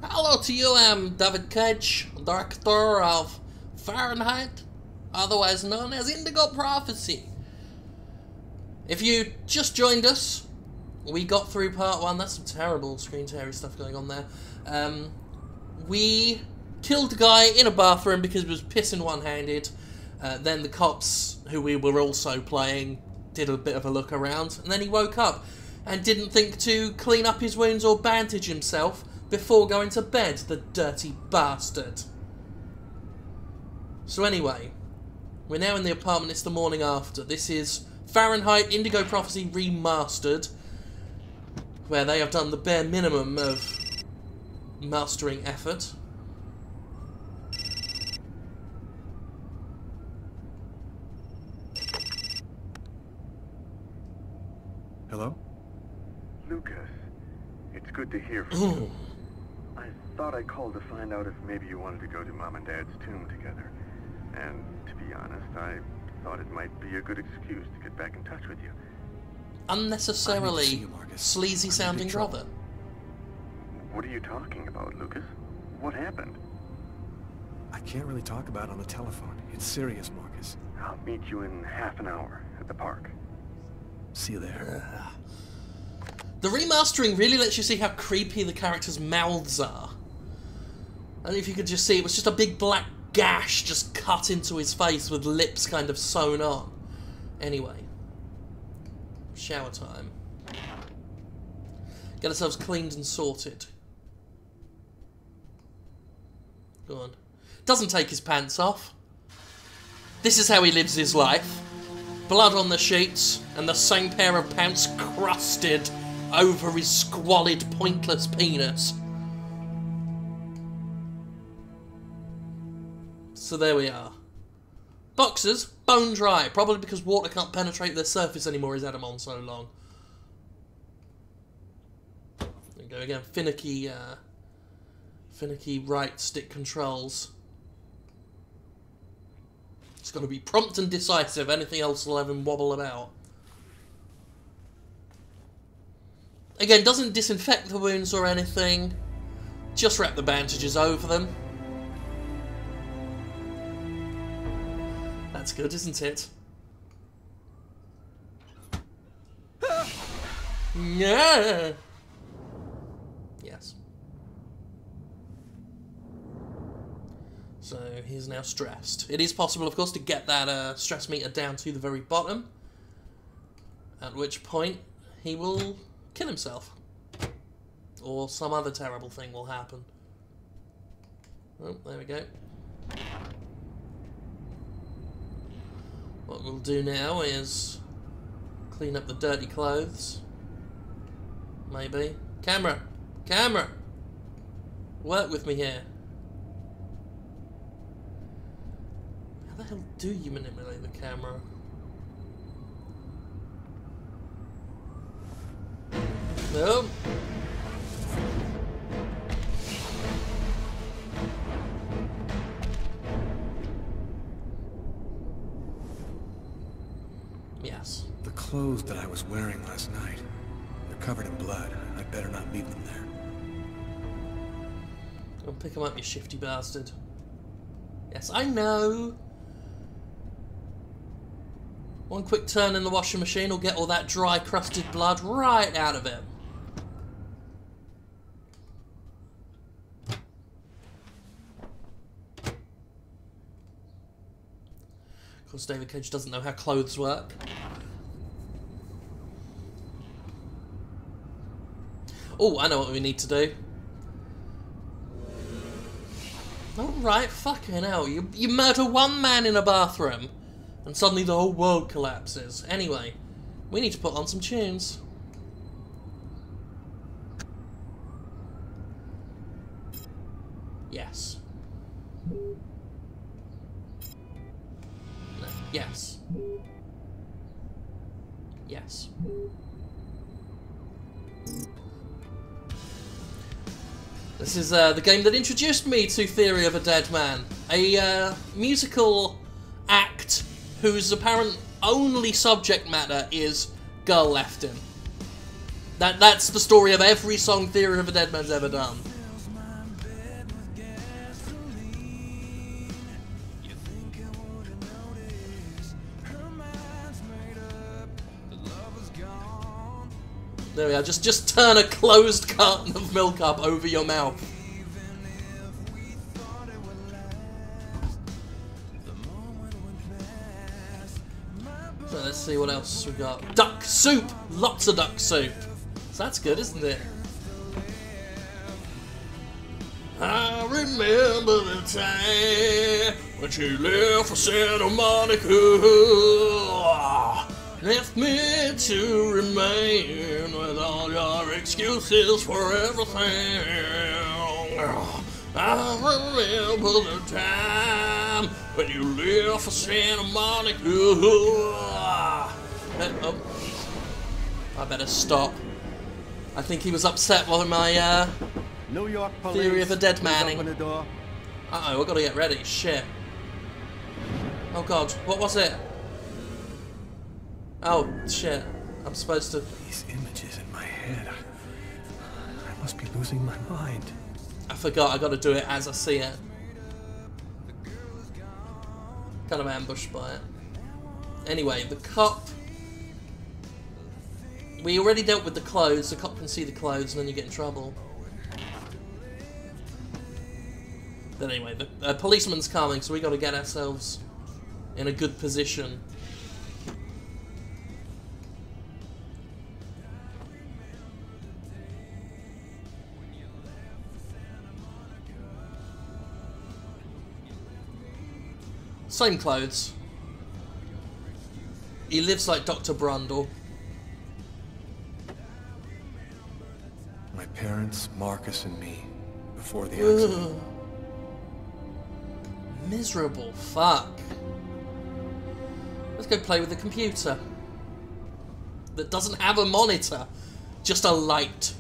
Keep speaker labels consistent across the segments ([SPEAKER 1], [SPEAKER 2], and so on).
[SPEAKER 1] Hello to you, I'm David Cage, director of Fahrenheit, otherwise known as Indigo Prophecy. If you just joined us, we got through part 1. That's some terrible screen tearing stuff going on there. We killed a guy in a bathroom because he was pissing one-handed. Then the cops, who we were also playing, did a bit of a look around, and then he woke up and didn't think to clean up his wounds or bandage himself before going to bed, the dirty bastard. So anyway, we're now in the apartment. It's the morning after. This is Fahrenheit Indigo Prophecy Remastered, where they have done the bare minimum of mastering effort.
[SPEAKER 2] Hello?
[SPEAKER 3] Lucas, it's good to hear from you. I thought I'd call to find out if maybe you wanted to go to Mom and Dad's tomb together. And to be honest, I thought it might be a good excuse to get back in touch with you.
[SPEAKER 1] Unnecessarily sleazy sounding brother.
[SPEAKER 3] What are you talking about, Lucas? What happened?
[SPEAKER 2] I can't really talk about it on the telephone. It's serious, Marcus.
[SPEAKER 3] I'll meet you in half an hour at the park.
[SPEAKER 2] See you there.
[SPEAKER 1] The remastering really lets you see how creepy the characters' mouths are. And if you could just see, it was just a big black gash just cut into his face with lips kind of sewn on. Anyway. Shower time. Get ourselves cleaned and sorted. Go on. Doesn't take his pants off. This is how he lives his life. Blood on the sheets, and the same pair of pants crusted over his squalid, pointless penis. So there we are. Boxers, bone dry, probably because water can't penetrate their surface anymore. He's had them on so long. There we go again. Finicky right stick controls. It's got to be prompt and decisive. Anything else will have him wobble about. Again, doesn't disinfect the wounds or anything. Just wrap the bandages over them. That's good, isn't it? Yeah. Yes. So he's now stressed. It is possible, of course, to get that stress meter down to the very bottom. At which point he will kill himself. Or some other terrible thing will happen. Oh, there we go. What we'll do now is clean up the dirty clothes. Maybe. Camera! Camera! Work with me here. How the hell do you manipulate the camera? No. Yes.
[SPEAKER 2] The clothes that I was wearing last night, they're covered in blood. I'd better not leave them there.
[SPEAKER 1] Go pick them up, you shifty bastard. Yes, I know. One quick turn in the washing machine will get all that dry, crusted blood right out of it. Of course, David Cage doesn't know how clothes work. Oh, I know what we need to do. Alright, fucking hell. You murder one man in a bathroom, and suddenly the whole world collapses. Anyway, we need to put on some tunes. Yes. No. Yes. Yes. This is the game that introduced me to Theory of a Deadman, a musical act whose apparent only subject matter is girl left him. That's the story of every song Theory of a Deadman's ever done. There we are. Just turn a closed carton of milk up over your mouth. So let's see what else we got. Duck soup! Lots of duck soup. So that's good, isn't it? I remember the time when you left for Santa Monica. Left me to remain with all your excuses for everything. I remember the time when you left for Santa Monica. Oh, I better stop. I think he was upset with my
[SPEAKER 4] New York police,
[SPEAKER 1] theory of a Deadmaning.
[SPEAKER 4] open the door.
[SPEAKER 1] Uh-oh, we've got to get ready. Shit. Oh god, what was it? Oh, shit. I'm supposed to...
[SPEAKER 2] These images in my head. I must be losing my mind.
[SPEAKER 1] I forgot, I got to do it as I see it. Kind of ambushed by it. Anyway, the cop... We already dealt with the clothes. The cop can see the clothes and then you get in trouble. But anyway, the policeman's coming, so we got to get ourselves in a good position. Same clothes. He lives like Dr. Brundle.
[SPEAKER 2] My parents, Marcus, and me, before the accident.
[SPEAKER 1] Miserable fuck. Let's go play with the computer. That doesn't have a monitor, just a light.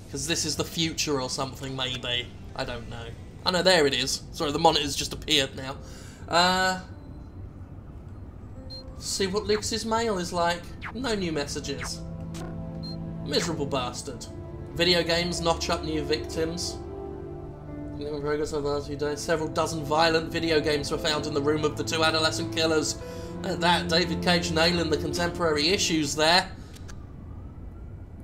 [SPEAKER 1] Because this is the future or something, maybe. I don't know. Oh no, there it is. Sorry, the monitor's just appeared now. See what Lucas's mail is like. No new messages. Miserable bastard. Video games notch up new victims. In progress over the last few days, several dozen violent video games were found in the room of the two adolescent killers. At that, David Cage nailing the contemporary issues there.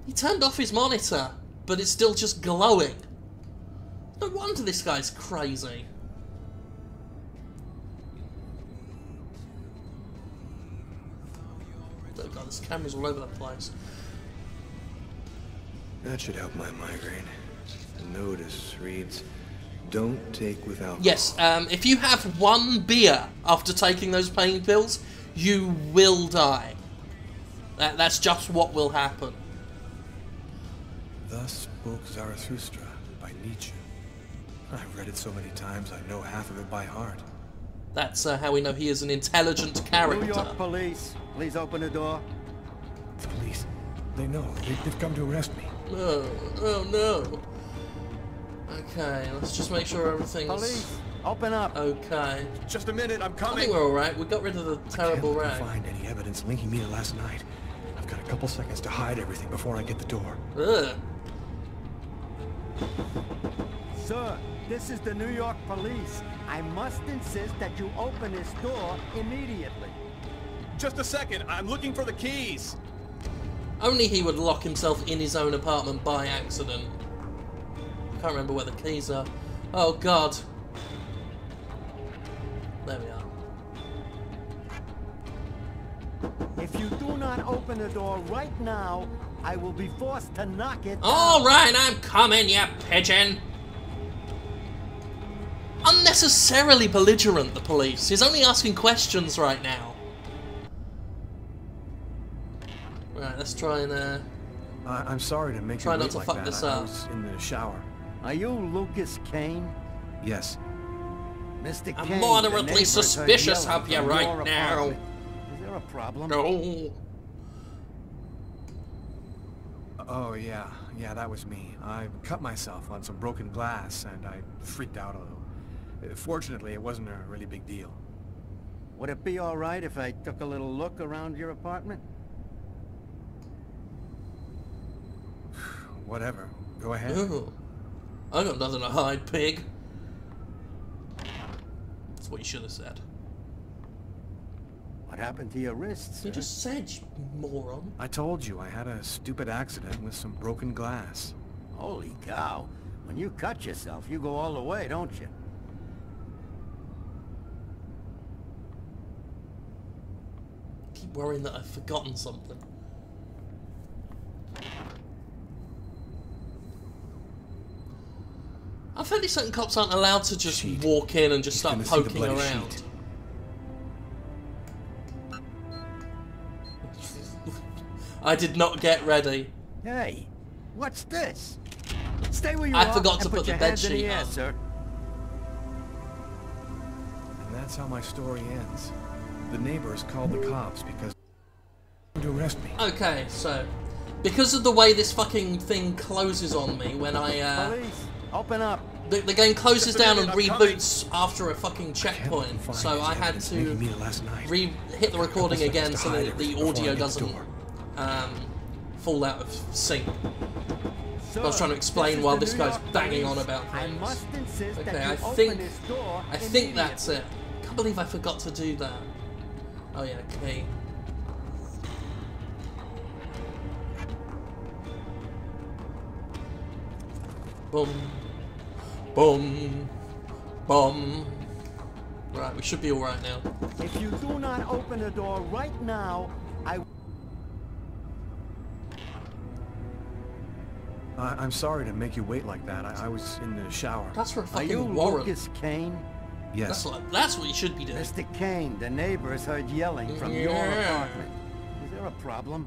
[SPEAKER 1] He turned off his monitor, but it's still just glowing. No wonder this guy's crazy. Oh god, this camera's all over the place.
[SPEAKER 2] That should help my migraine. The notice reads, "Don't take with alcohol."
[SPEAKER 1] Yes, if you have one beer after taking those pain pills, you will die. That's just what will happen.
[SPEAKER 2] Thus spoke Zarathustra by Nietzsche. I've read it so many times I know half of it by heart.
[SPEAKER 1] That's how we know he is an intelligent character.
[SPEAKER 4] New York police, please open the door.
[SPEAKER 2] The police, they know. They've come to arrest me.
[SPEAKER 1] Oh no. Okay, let's just make sure everything's...
[SPEAKER 4] Police, open up.
[SPEAKER 1] Okay.
[SPEAKER 2] Just a minute, I'm
[SPEAKER 1] I
[SPEAKER 2] coming.
[SPEAKER 1] think we're alright. We got rid of the terrible
[SPEAKER 2] I
[SPEAKER 1] rag.
[SPEAKER 2] can't find any evidence linking me to last night. I've got a couple seconds to hide everything before I get the door.
[SPEAKER 1] Ugh.
[SPEAKER 4] Sir, this is the New York police. I must insist that you open this door immediately.
[SPEAKER 5] Just a second, I'm looking for the keys.
[SPEAKER 1] Only he would lock himself in his own apartment by accident. I can't remember where the keys are. Oh god. There we are.
[SPEAKER 4] If you do not open the door right now, I will be forced to knock it down.
[SPEAKER 1] Alright, I'm coming, you pigeon. Unnecessarily belligerent, the police. He's only asking questions right now. Right, let's try and
[SPEAKER 2] I'm sorry to make
[SPEAKER 1] try
[SPEAKER 2] you
[SPEAKER 1] not
[SPEAKER 2] wait
[SPEAKER 1] to
[SPEAKER 2] like
[SPEAKER 1] fuck
[SPEAKER 2] that.
[SPEAKER 1] this
[SPEAKER 2] I
[SPEAKER 1] up.
[SPEAKER 2] was in the shower.
[SPEAKER 4] Are you Lucas Kane?
[SPEAKER 2] Yes.
[SPEAKER 4] Mr.
[SPEAKER 1] I'm
[SPEAKER 4] Kane,
[SPEAKER 1] moderately
[SPEAKER 4] the neighbors heard
[SPEAKER 1] suspicious
[SPEAKER 4] yelling
[SPEAKER 1] of you
[SPEAKER 4] from
[SPEAKER 1] right
[SPEAKER 4] your
[SPEAKER 1] now.
[SPEAKER 4] apartment. Is there a problem?
[SPEAKER 1] No.
[SPEAKER 2] Oh, yeah, that was me. I cut myself on some broken glass, and I freaked out a little. Fortunately, it wasn't a really big deal.
[SPEAKER 4] Would it be all right if I took a little look around your apartment?
[SPEAKER 2] Whatever. Go ahead.
[SPEAKER 1] Ooh. I got nothing to hide, pig. That's what you should have said.
[SPEAKER 4] happened to your wrists?
[SPEAKER 1] You just said, you moron.
[SPEAKER 2] I told you I had a stupid accident with some broken glass.
[SPEAKER 4] Holy cow. When you cut yourself, you go all the way, don't you?
[SPEAKER 1] Keep worrying that I've forgotten something. I'm fairly certain cops aren't allowed to just walk in and just start poking around. I did not get ready.
[SPEAKER 4] Hey, what's this? Stay where you
[SPEAKER 1] I
[SPEAKER 4] are
[SPEAKER 1] forgot to
[SPEAKER 4] and
[SPEAKER 1] put the
[SPEAKER 4] your
[SPEAKER 1] bed
[SPEAKER 4] hands in the
[SPEAKER 1] sheet
[SPEAKER 4] air,
[SPEAKER 1] on.
[SPEAKER 4] sir.
[SPEAKER 2] And that's how my story ends. The neighbors called the cops because to arrest me.
[SPEAKER 1] Okay, so because of the way this fucking thing closes on me when I
[SPEAKER 4] Police, open up.
[SPEAKER 1] the game closes
[SPEAKER 5] Just a
[SPEAKER 1] down and
[SPEAKER 5] minute, I'm
[SPEAKER 1] reboots after a fucking checkpoint, so I had to hit the recording again so that the audio doesn't fall out of sync.
[SPEAKER 4] Sir,
[SPEAKER 1] I was trying to explain
[SPEAKER 4] this is
[SPEAKER 1] while
[SPEAKER 4] the
[SPEAKER 1] this
[SPEAKER 4] New
[SPEAKER 1] guy's
[SPEAKER 4] York
[SPEAKER 1] banging
[SPEAKER 4] Police.
[SPEAKER 1] on about
[SPEAKER 4] I
[SPEAKER 1] things.
[SPEAKER 4] must insist
[SPEAKER 1] Okay,
[SPEAKER 4] that you
[SPEAKER 1] I
[SPEAKER 4] open
[SPEAKER 1] think
[SPEAKER 4] this door
[SPEAKER 1] that's it. Can't believe I forgot to do that. Oh yeah, key. Boom. Boom. Boom. Right, we should be alright now.
[SPEAKER 4] If you do not open the door right now,
[SPEAKER 2] I'm sorry to make you wait like that. I was in the shower.
[SPEAKER 1] That's for a
[SPEAKER 4] Are you
[SPEAKER 1] fucking warrant.
[SPEAKER 4] Lucas Kane?
[SPEAKER 2] Yes.
[SPEAKER 1] That's what you should be doing.
[SPEAKER 4] Mr. Kane, the neighbors heard yelling from your
[SPEAKER 1] Yeah.
[SPEAKER 4] apartment. Is there a problem?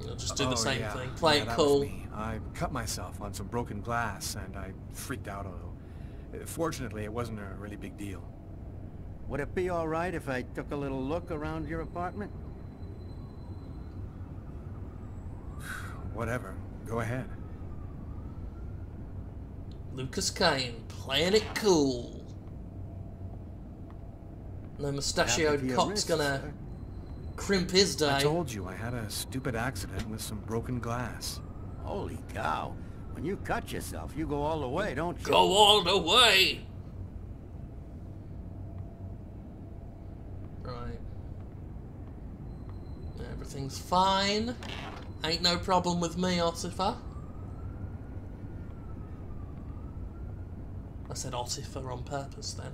[SPEAKER 1] You know, just do the
[SPEAKER 2] Oh,
[SPEAKER 1] same
[SPEAKER 2] yeah.
[SPEAKER 1] thing. Play
[SPEAKER 2] Yeah,
[SPEAKER 1] it
[SPEAKER 2] that
[SPEAKER 1] cool.
[SPEAKER 2] was me. I cut myself on some broken glass and I freaked out a little. Fortunately, it wasn't a really big deal.
[SPEAKER 4] Would it be all right if I took a little look around your apartment?
[SPEAKER 2] Whatever. Go ahead.
[SPEAKER 1] Lucas Kane, playing it cool. No mustachioed
[SPEAKER 4] Happened to your
[SPEAKER 1] cop's
[SPEAKER 4] wrist,
[SPEAKER 1] gonna
[SPEAKER 4] sir.
[SPEAKER 1] crimp his day.
[SPEAKER 2] I told you I had a stupid accident with some broken glass.
[SPEAKER 4] Holy cow. When you cut yourself, you go all the way, don't you?
[SPEAKER 1] Go all the way! Right. Everything's fine. Ain't no problem with me, Otifer. I said Otifer on purpose then.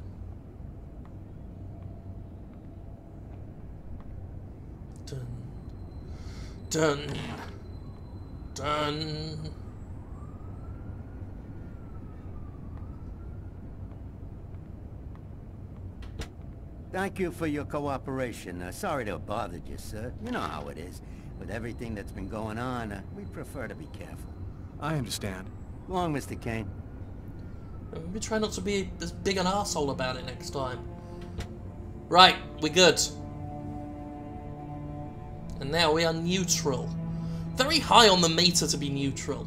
[SPEAKER 1] Dun. Dun. Dun.
[SPEAKER 4] Thank you for your cooperation. Sorry to have bothered you, sir. You know how it is. With everything that's been going on, we prefer to be careful.
[SPEAKER 2] I understand.
[SPEAKER 4] Go on, Mr. Kane.
[SPEAKER 1] We try not to be as big an arsehole about it next time. Right, we're good. And now we are neutral. Very high on the meter to be neutral.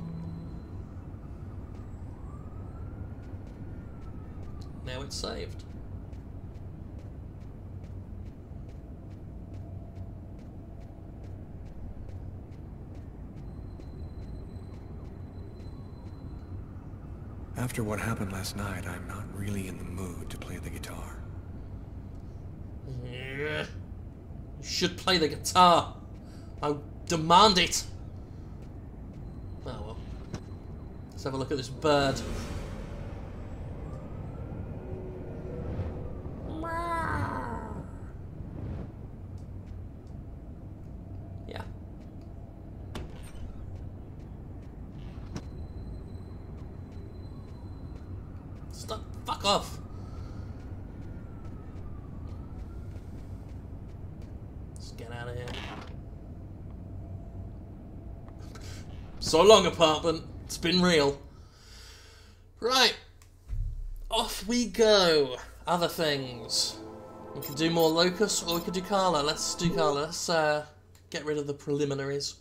[SPEAKER 1] Now it's saved.
[SPEAKER 2] After what happened last night, I'm not really in the mood to play the guitar.
[SPEAKER 1] Yeah. You should play the guitar. I demand it. Oh well. Let's have a look at this bird. Yeah. Stop. Fuck off. Let's get out of here. So long, apartment. It's been real. Right. Off we go. Other things. We could do more Lucas, or we could do Carla. Let's do Carla. Let's get rid of the preliminaries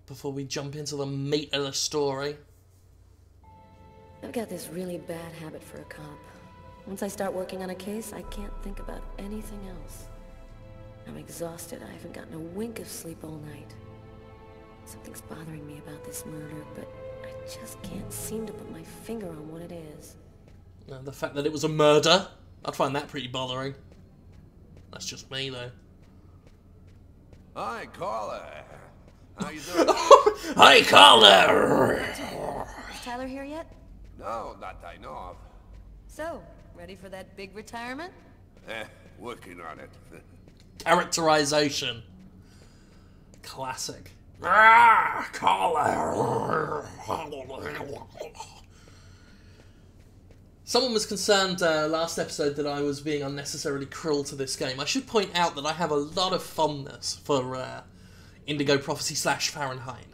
[SPEAKER 1] before we jump into the meat of the story.
[SPEAKER 6] I've got this really bad habit for a cop. Once I start working on a case, I can't think about anything else. I'm exhausted. I haven't gotten a wink of sleep all night. Something's bothering me about this murder, but I just can't seem to put my finger on what it is.
[SPEAKER 1] The fact that it was a murder, I'd find that pretty bothering. That's just me, though.
[SPEAKER 7] Hi, Carla. How you doing?
[SPEAKER 1] Hi, Carla!
[SPEAKER 6] Is Tyler here yet?
[SPEAKER 7] No, not that I know of.
[SPEAKER 6] So, ready for that big retirement?
[SPEAKER 7] Working on it.
[SPEAKER 1] Characterization. Classic. Ah, Carla! Someone was concerned last episode that I was being unnecessarily cruel to this game. I should point out that I have a lot of fondness for Indigo Prophecy / Fahrenheit.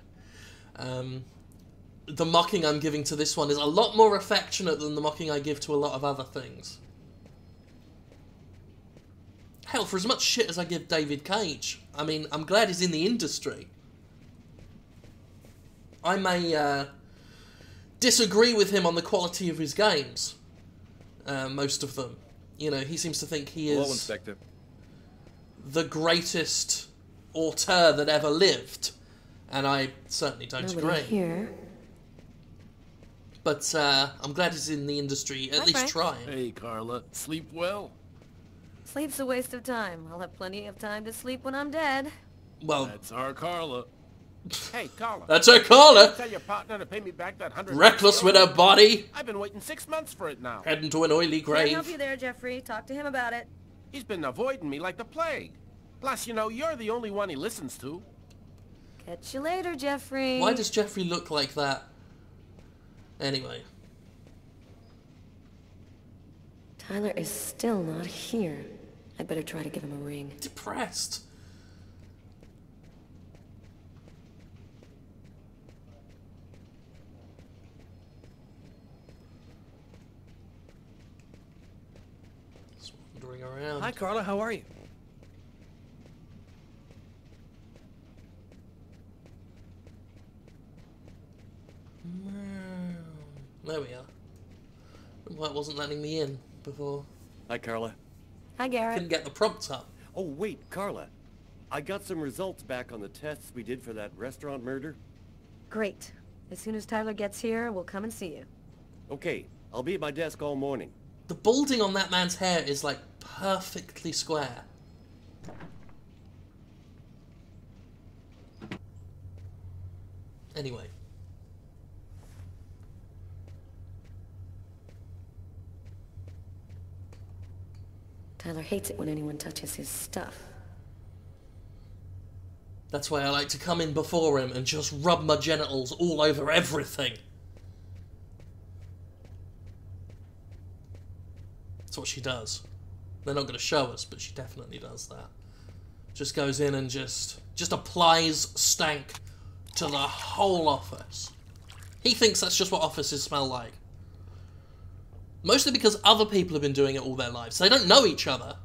[SPEAKER 1] The mocking I'm giving to this one is a lot more affectionate than the mocking I give to a lot of other things. Hell, for as much shit as I give David Cage, I mean, I'm glad he's in the industry. I may disagree with him on the quality of his games. Most of them. You know, he seems to think he
[SPEAKER 5] Hello,
[SPEAKER 1] is
[SPEAKER 5] Inspector.
[SPEAKER 1] the greatest auteur that ever lived. And I certainly don't
[SPEAKER 6] Nobody
[SPEAKER 1] agree.
[SPEAKER 6] here.
[SPEAKER 1] But I'm glad he's in the industry, at
[SPEAKER 6] Hi,
[SPEAKER 1] least
[SPEAKER 6] Frank.
[SPEAKER 1] trying.
[SPEAKER 5] Hey, Carla. Sleep well?
[SPEAKER 6] Sleep's a waste of time. I'll have plenty of time to sleep when I'm dead.
[SPEAKER 1] Well,
[SPEAKER 5] That's our Carla.
[SPEAKER 8] Hey, Carla.
[SPEAKER 1] that's her Carla!
[SPEAKER 8] Tell your partner to pay me back that $100.
[SPEAKER 1] Reckless with her body,
[SPEAKER 8] I've been waiting 6 months for it now.
[SPEAKER 1] heading to an oily
[SPEAKER 6] Can't help
[SPEAKER 1] grave.
[SPEAKER 6] you there, Jeffrey. Talk to him about it.
[SPEAKER 8] He's been avoiding me like the plague. Plus, you know, you're the only one he listens to.
[SPEAKER 6] Catch you later, Jeffrey.
[SPEAKER 1] Why does Jeffrey look like that? Anyway.
[SPEAKER 6] Tyler is still not here. I'd better try to give him a ring.
[SPEAKER 1] Depressed. Just wandering around.
[SPEAKER 2] Hi, Carla. How are you?
[SPEAKER 1] There we are. Why it wasn't letting me in before.
[SPEAKER 9] Hi, Carla.
[SPEAKER 6] Hi, Garrett.
[SPEAKER 1] Couldn't get the prompt up.
[SPEAKER 9] Oh, wait, Carla. I got some results back on the tests we did for that restaurant murder.
[SPEAKER 6] Great. As soon as Tyler gets here, we'll come and see you.
[SPEAKER 9] Okay, I'll be at my desk all morning.
[SPEAKER 1] The balding on that man's hair is like perfectly square. Anyway.
[SPEAKER 6] Tyler hates it when anyone touches his stuff.
[SPEAKER 1] That's why I like to come in before him and just rub my genitals all over everything. That's what she does. They're not going to show us, but she definitely does that. Just goes in and just applies stank to the whole office. He thinks that's just what offices smell like. Mostly because other people have been doing it all their lives. They don't know each other.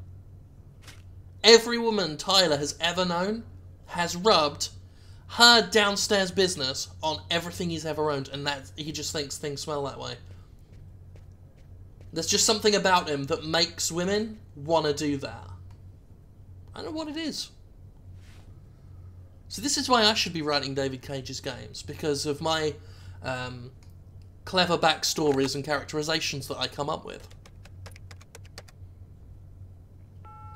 [SPEAKER 1] Every woman Tyler has ever known has rubbed her downstairs business on everything he's ever owned, and that he just thinks things smell that way. There's just something about him that makes women want to do that. I don't know what it is. So this is why I should be writing David Cage's games, because of my clever backstories and characterizations that I come up with.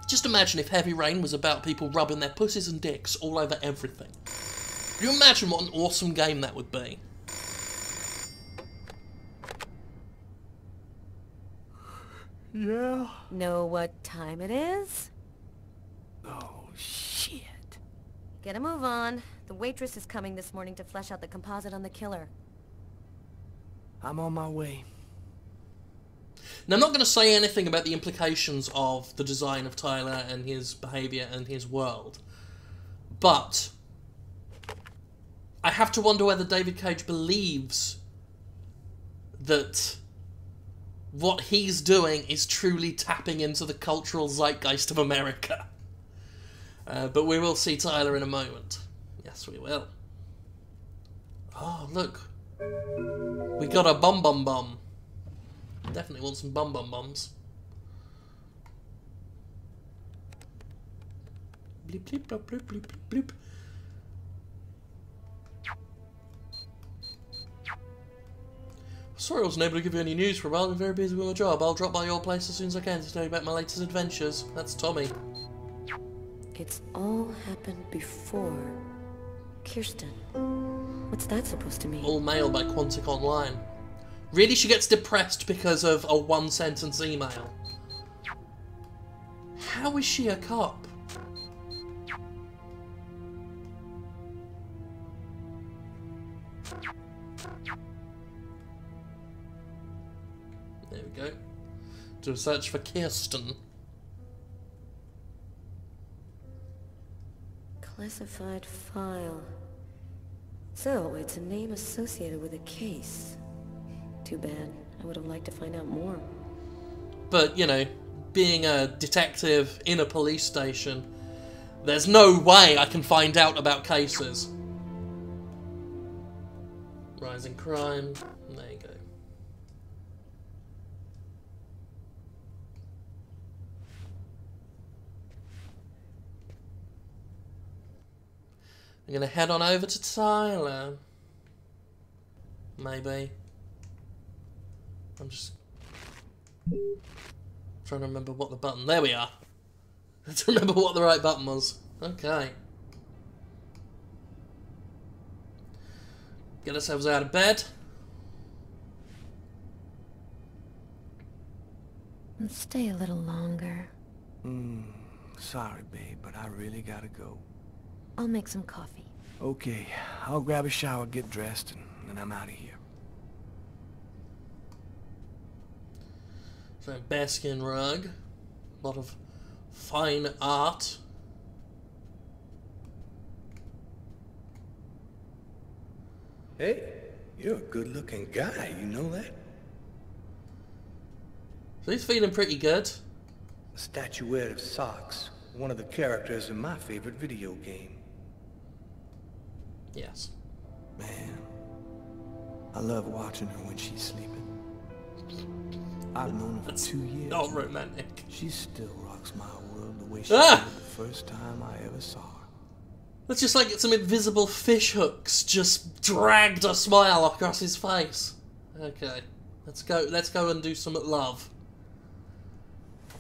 [SPEAKER 1] Just imagine if Heavy Rain was about people rubbing their pussies and dicks all over everything. Can you imagine what an awesome game that would be?
[SPEAKER 2] Yeah.
[SPEAKER 6] Know what time it is?
[SPEAKER 2] Oh, shit.
[SPEAKER 6] Get a move on. The waitress is coming this morning to flesh out the composite on the killer.
[SPEAKER 2] I'm on my way.
[SPEAKER 1] Now, I'm not going to say anything about the implications of the design of Tyler and his behaviour and his world. But I have to wonder whether David Cage believes that what he's doing is truly tapping into the cultural zeitgeist of America. But we will see Tyler in a moment. Yes, we will. Oh, look. We got a bum. Definitely want some bums. Bleep, bleep, blop, bloop, bloop, bloop, bloop. Sorry I wasn't able to give you any news for a while. I've been very busy with my job. I'll drop by your place as soon as I can to tell you about my latest adventures. That's Tommy.
[SPEAKER 6] It's all happened before. Kirsten. What's that supposed to mean?
[SPEAKER 1] All mail by Quantic Online. Really, she gets depressed because of a one-sentence email. How is she a cop? There we go. Do a search for Kirsten.
[SPEAKER 6] Classified file. So, it's a name associated with a case. Too bad. I would have liked to find out more.
[SPEAKER 1] But, you know, being a detective in a police station, there's no way I can find out about cases. Rising crime. There you go. I'm gonna head on over to Tyler. Maybe. I'm just trying to remember what the button... There we are. I have to remember what the right button was. Okay. Get ourselves out of bed.
[SPEAKER 6] Stay a little longer.
[SPEAKER 2] Sorry, babe, but I really gotta go.
[SPEAKER 6] I'll make some coffee.
[SPEAKER 2] Okay, I'll grab a shower, get dressed, and then I'm out of here.
[SPEAKER 1] So, bearskin rug. A lot of fine art.
[SPEAKER 10] Hey, you're a good-looking guy, you know that?
[SPEAKER 1] So he's feeling pretty good.
[SPEAKER 10] A statuette of Socks, one of the characters in my favorite video game.
[SPEAKER 1] Yes.
[SPEAKER 2] Man, I love watching her when she's sleeping. I've known her for 2 years.
[SPEAKER 1] Not romantic.
[SPEAKER 2] She still rocks my world the way she
[SPEAKER 1] Ah!
[SPEAKER 2] did the first time I ever saw her.
[SPEAKER 1] That's just like some invisible fish hooks just dragged a smile across his face. Okay. Let's go and do some love.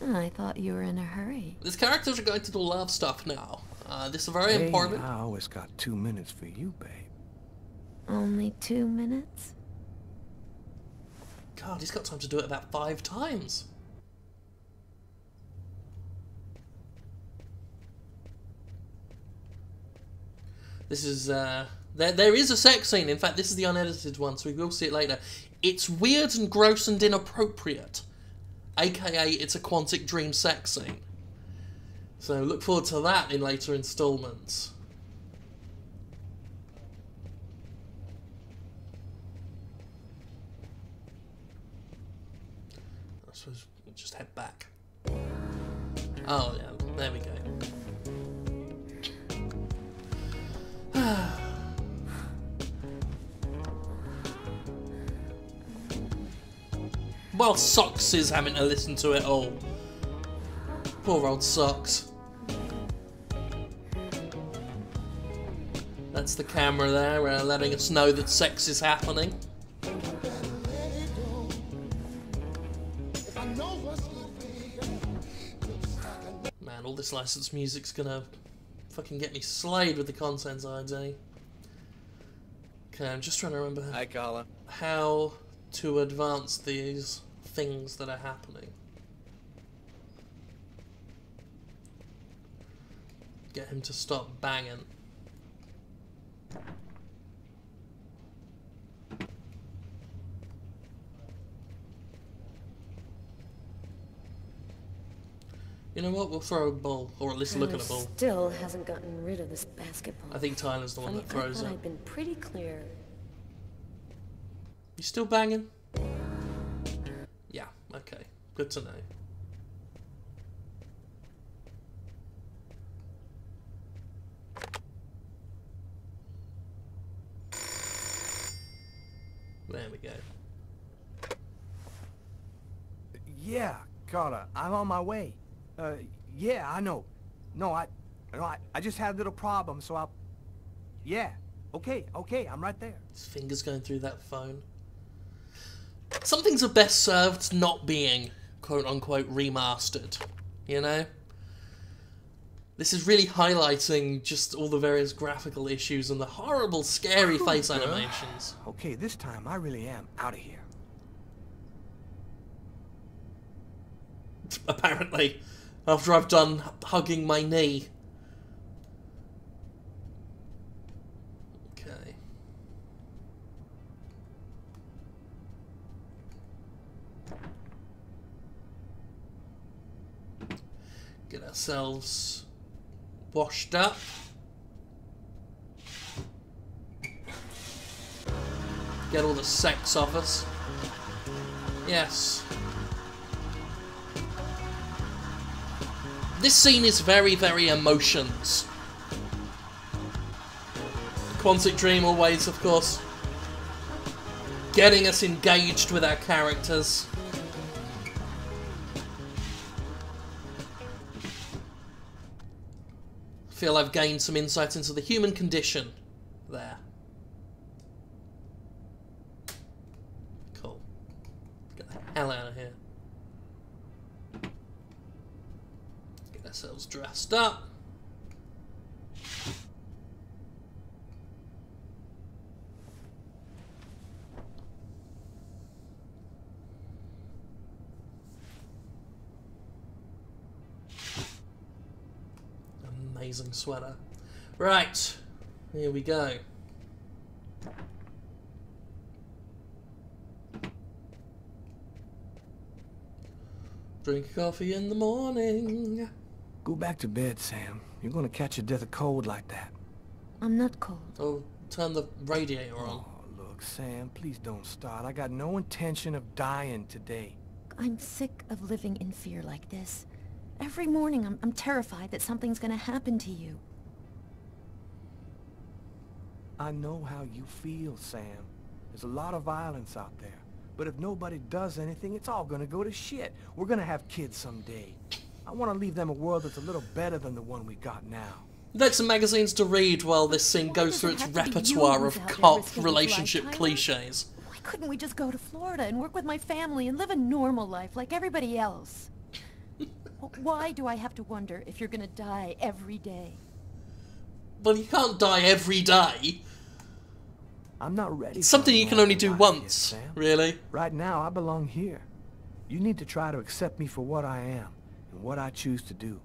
[SPEAKER 6] I thought you were in a hurry.
[SPEAKER 1] These characters are going to do love stuff now. This is very
[SPEAKER 2] Hey,
[SPEAKER 1] important.
[SPEAKER 2] I always got 2 minutes for you, babe.
[SPEAKER 6] Only 2 minutes?
[SPEAKER 1] God, he's got time to do it about 5 times. This is, there is a sex scene. In fact, this is the unedited one, so we will see it later. It's weird and gross and inappropriate. AKA, it's a Quantic Dream sex scene. So look forward to that in later installments. I suppose we'll just head back. Oh yeah, there we go. While Socks is having to listen to it all. Poor old Socks. That's the camera there, letting us know that sex is happening. Man, all this licensed music's gonna fucking get me slayed with the content ID. Okay, I'm just trying to remember
[SPEAKER 9] Hi, Carla.
[SPEAKER 1] how to advance these things that are happening. Get him to stop banging. You know what? We'll throw a ball, or at least look at a ball.
[SPEAKER 6] Still hasn't gotten rid of this basketball.
[SPEAKER 1] I think Tyler's the one that throws
[SPEAKER 6] I thought
[SPEAKER 1] it.
[SPEAKER 6] I'd been pretty clear.
[SPEAKER 1] You still banging? Yeah, okay. Good to know. There we go.
[SPEAKER 2] Yeah, Carla, I'm on my way. Yeah, I know. No, I just had a little problem, so I'll... Yeah, okay, I'm right there.
[SPEAKER 1] His fingers going through that phone. Some things are best served not being quote-unquote remastered, you know? This is really highlighting just all the various graphical issues and the horrible, scary face animations.
[SPEAKER 2] Okay, this time I really am out of here.
[SPEAKER 1] Apparently, after I've done hugging my knee. Okay. Get ourselves washed up. Get all the sex off us. Yes. This scene is very, very emotions. Quantic Dream always, of course, getting us engaged with our characters. I feel I've gained some insight into the human condition there. Cool. Get the hell out of here. Get ourselves dressed up. Amazing sweater. Right, here we go. Drink coffee in the morning.
[SPEAKER 2] Go back to bed, Sam. You're gonna catch your death of cold like that.
[SPEAKER 6] I'm not cold.
[SPEAKER 1] Oh, turn the radiator on.
[SPEAKER 2] Oh, look, Sam, please don't start. I got no intention of dying today.
[SPEAKER 6] I'm sick of living in fear like this. Every morning I'm terrified that something's gonna happen to you.
[SPEAKER 2] I know how you feel, Sam. There's a lot of violence out there. But if nobody does anything, it's all gonna go to shit. We're gonna have kids someday. I want to leave them a world that's a little better than the one we got now.
[SPEAKER 1] There's some magazines to read while this scene goes through its repertoire of cop relationship cliches.
[SPEAKER 6] Why couldn't we just go to Florida and work with my family and live a normal life like everybody else? Why do I have to wonder if you're gonna die every day?
[SPEAKER 1] Well, you can't die every day.
[SPEAKER 2] I'm not ready.
[SPEAKER 1] It's something you can only do once, really.
[SPEAKER 2] Right now, I belong here. You need to try to accept me for what I am and what I choose to do.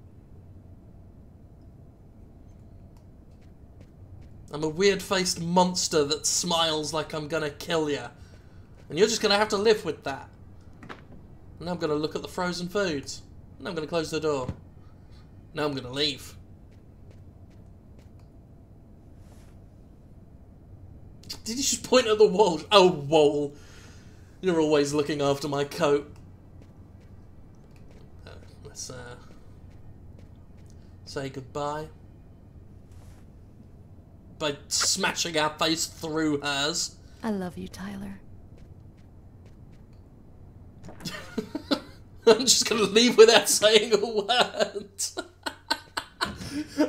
[SPEAKER 1] I'm a weird-faced monster that smiles like I'm gonna kill you. And you're just gonna have to live with that. And I'm gonna look at the frozen foods. And I'm gonna close the door. Now I'm gonna leave. Did you just point at the wall? Oh, wall. You're always looking after my coat. Let's say goodbye. By smashing our face through hers.
[SPEAKER 6] I love you, Tyler.
[SPEAKER 1] I'm just gonna leave without saying a word.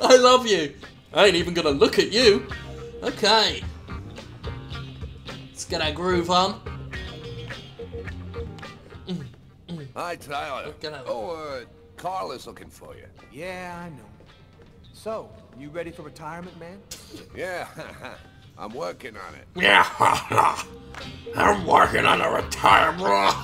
[SPEAKER 1] I love you. I ain't even gonna look at you. Okay. Let's get our groove on.
[SPEAKER 7] Hi, Tyler. Carla's looking for you.
[SPEAKER 2] Yeah, I know. So, you ready for retirement, man?
[SPEAKER 7] Yeah, I'm working on it.
[SPEAKER 5] Yeah, I'm working on a retirement.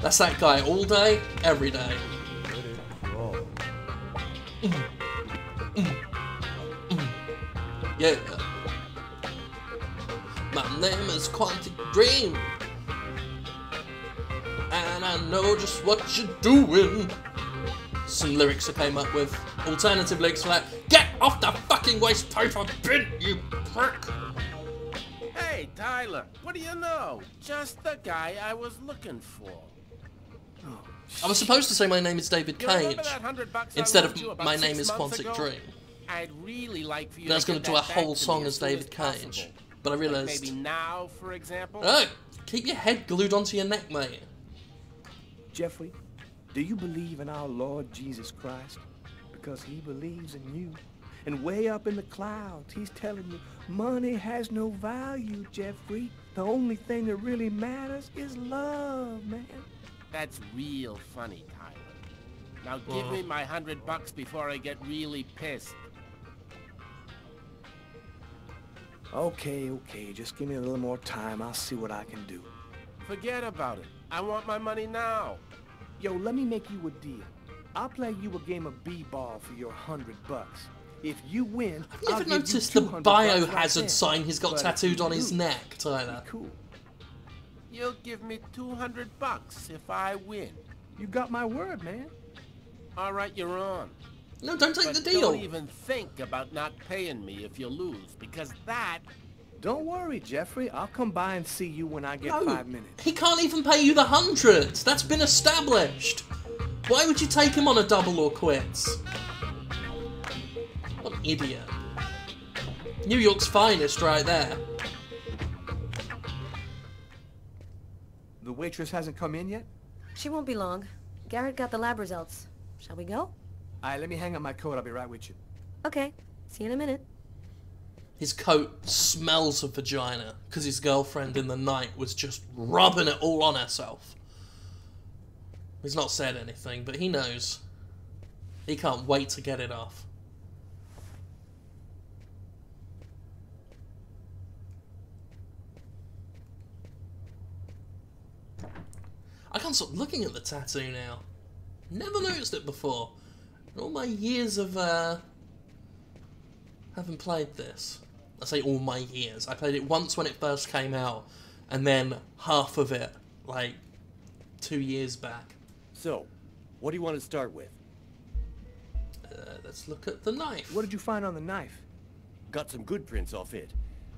[SPEAKER 1] That's that guy all day, every day. Yeah. My name is Quantic Dream. And I know just what you're doing. Some lyrics I came up with. Alternative lyrics for that. Get off the fucking waste paper bin, you prick!
[SPEAKER 8] Hey, Tyler, what do you know? Just the guy I was looking for.
[SPEAKER 1] I was supposed to say my name is David
[SPEAKER 8] You
[SPEAKER 1] Cage
[SPEAKER 8] remember that $100
[SPEAKER 1] instead
[SPEAKER 8] I loaned you
[SPEAKER 1] of
[SPEAKER 8] about
[SPEAKER 1] my
[SPEAKER 8] 6
[SPEAKER 1] name is
[SPEAKER 8] months
[SPEAKER 1] Quantic
[SPEAKER 8] ago?
[SPEAKER 1] Dream.
[SPEAKER 8] I'd really like for you
[SPEAKER 1] Then I was
[SPEAKER 8] to
[SPEAKER 1] going
[SPEAKER 8] get
[SPEAKER 1] to do a
[SPEAKER 8] that back
[SPEAKER 1] whole
[SPEAKER 8] to
[SPEAKER 1] song
[SPEAKER 8] me
[SPEAKER 1] as
[SPEAKER 8] soon
[SPEAKER 1] David
[SPEAKER 8] possible.
[SPEAKER 1] Cage, but I
[SPEAKER 8] Like
[SPEAKER 1] realised.
[SPEAKER 8] maybe now, for example.
[SPEAKER 1] Oh, keep your head glued onto your neck, mate.
[SPEAKER 2] Jeffrey, do you believe in our Lord Jesus Christ? Because he believes in you. And way up in the clouds, he's telling you, money has no value, Jeffrey. The only thing that really matters is love, man.
[SPEAKER 8] That's real funny, Tyler. Now give me my $100 before I get really pissed.
[SPEAKER 2] Okay, just give me a little more time. I'll see what I can do.
[SPEAKER 8] Forget about it. I want my money now.
[SPEAKER 2] Yo, let me make you a deal. I'll play you a game of b-ball for your $100. If you win,
[SPEAKER 1] I've never noticed the biohazard sign he's got tattooed on his neck, Tyler.
[SPEAKER 2] Cool.
[SPEAKER 8] You'll give me $200 if I win.
[SPEAKER 2] You got my word, man.
[SPEAKER 8] All right, you're on.
[SPEAKER 1] No, don't take the deal.
[SPEAKER 8] Don't even think about not paying me if you lose, because that...
[SPEAKER 2] Don't worry, Jeffrey. I'll come by and see you when I get 5 minutes.
[SPEAKER 1] He can't even pay you the 100. That's been established. Why would you take him on a double or quits? What an idiot. New York's finest right there.
[SPEAKER 2] The waitress hasn't come in yet?
[SPEAKER 6] She won't be long. Garrett got the lab results. Shall we go?
[SPEAKER 2] Alright, let me hang up my coat. I'll be right with you.
[SPEAKER 6] Okay. See you in a minute.
[SPEAKER 1] His coat smells of vagina because his girlfriend in the night was just rubbing it all on herself. He's not said anything, but he knows. He can't wait to get it off. I can't stop looking at the tattoo now. Never noticed it before. In all my years of having played this. I say all my years. I played it once when it first came out, and then half of it, like, 2 years back.
[SPEAKER 9] So, what do you want to start with?
[SPEAKER 1] Let's look at the knife.
[SPEAKER 2] What did you find on the knife?
[SPEAKER 9] Got some good prints off it.